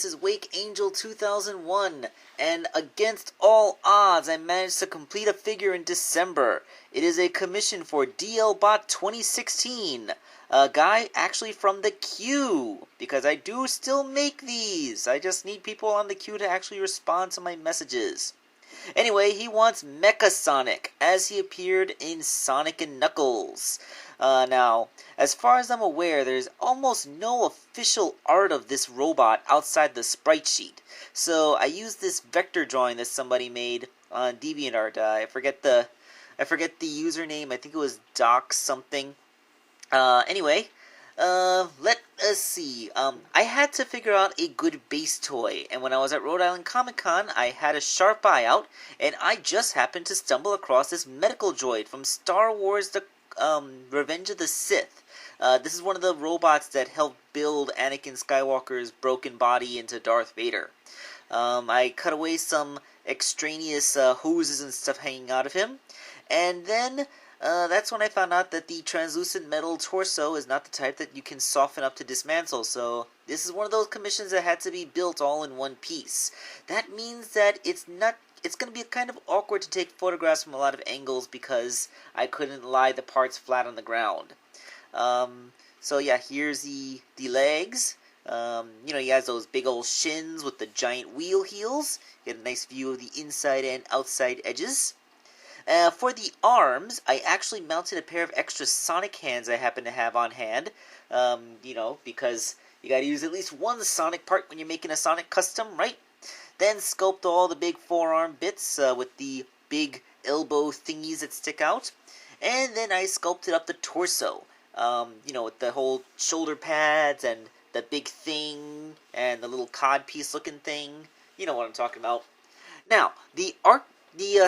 this is Wake Angel 2001, and against all odds, I managed to complete a figure in December. It is a commission for DLBot2016, a guy actually from the queue, because I do still make these. I just need people on the queue to actually respond to my messages. Anyway, he wants Mecha Sonic, as he appeared in Sonic and Knuckles. Now, as far as I'm aware, there's almost no official art of this robot outside the sprite sheet. So I used this vector drawing that somebody made on DeviantArt. I forget the username. I think it was Doc something. Anyway, let us see. I had to figure out a good base toy, and when I was at Rhode Island Comic Con, I had a sharp eye out, and I just happened to stumble across this medical droid from Star Wars: The Revenge of the Sith. This is one of the robots that helped build Anakin Skywalker's broken body into Darth Vader. I cut away some extraneous hoses and stuff hanging out of him, and then that's when I found out that the translucent metal torso is not the type that you can soften up to dismantle, so this is one of those commissions that had to be built all in one piece. That means that it's going to be kind of awkward to take photographs from a lot of angles because I couldn't lie the parts flat on the ground. So yeah, here's the legs. He has those big old shins with the giant wheel heels. Get a nice view of the inside and outside edges. For the arms, I actually mounted a pair of extra Sonic hands I happen to have on hand. Because you gotta use at least one Sonic part when you're making a Sonic custom, right? Then sculpt all the big forearm bits with the big elbow thingies that stick out. And then I sculpted up the torso, with the whole shoulder pads and the big thing and the little codpiece looking thing. You know what I'm talking about. Now, the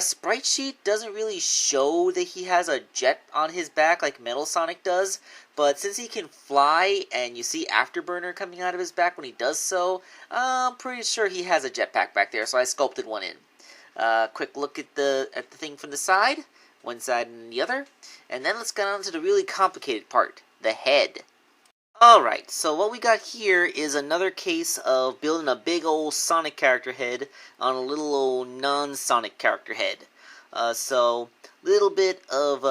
sprite sheet doesn't really show that he has a jet on his back like Metal Sonic does, but since he can fly and you see Afterburner coming out of his back when he does so, I'm pretty sure he has a jetpack back there, so I sculpted one in. Quick look at the thing from the side, one side and the other, and then let's get on to the really complicated part, the head. Alright, so what we got here is another case of building a big old Sonic character head on a little old non-Sonic character head. So, little bit of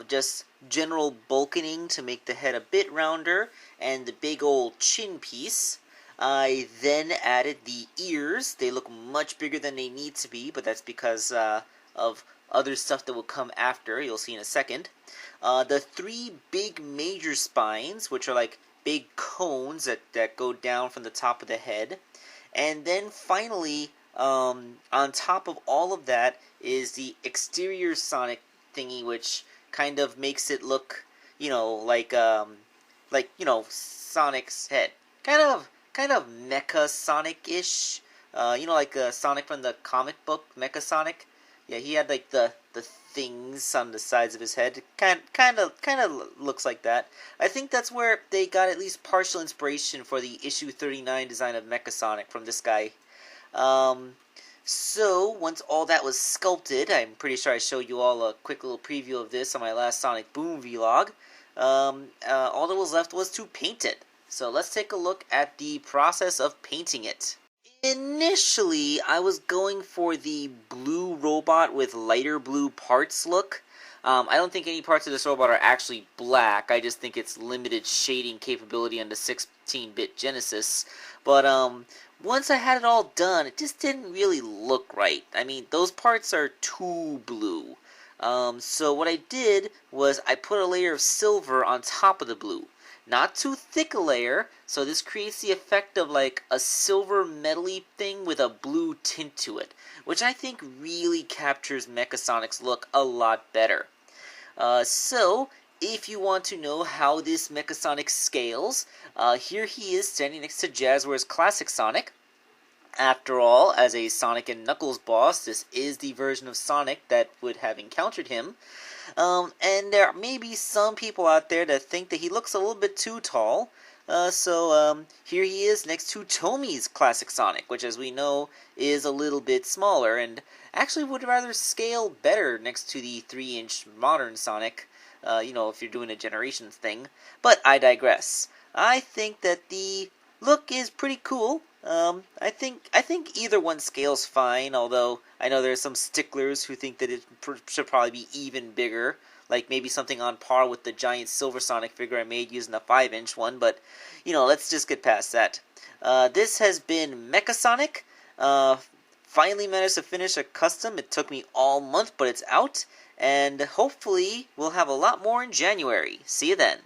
just general bulking to make the head a bit rounder, and the big old chin piece. I then added the ears. They look much bigger than they need to be, but that's because of other stuff that will come after, you'll see in a second. The three big major spines, which are like big cones that go down from the top of the head. And then finally, on top of all of that is the exterior Sonic thingy, which kind of makes it look, like Sonic's head. Kind of Mecha Sonic-ish. Like Sonic from the comic book, Mecha Sonic. Yeah, he had like the things on the sides of his head. Kind of looks like that. I think that's where they got at least partial inspiration for the issue 39 design of Mecha Sonic from this guy. So once all that was sculpted, I'm pretty sure I showed you all a quick little preview of this on my last Sonic Boom vlog. All that was left was to paint it. So let's take a look at the process of painting it. Initially, I was going for the blue robot with lighter blue parts look. I don't think any parts of this robot are actually black. I just think it's limited shading capability on the 16-bit Genesis. But once I had it all done, it just didn't really look right. I mean, those parts are too blue. So what I did was I put a layer of silver on top of the blue. Not too thick a layer, so this creates the effect of like a silver metally thing with a blue tint to it, which I think really captures Mecha Sonic's look a lot better. So, if you want to know how this Mecha Sonic scales, here he is standing next to Jazzware's Classic Sonic. After all, as a Sonic and Knuckles boss, this is the version of Sonic that would have encountered him. And there may be some people out there that think that he looks a little bit too tall. So here he is next to Tommy's Classic Sonic, which as we know is a little bit smaller and actually would rather scale better next to the 3-inch modern Sonic, if you're doing a Generations thing. But I digress. I think that the look is pretty cool. I think either one scales fine. Although I know there's some sticklers who think that it should probably be even bigger, like maybe something on par with the giant Silver Sonic figure I made using the 5-inch one. But let's just get past that. This has been Mecha Sonic. Finally managed to finish a custom. It took me all month, but it's out, and hopefully we'll have a lot more in January. See you then.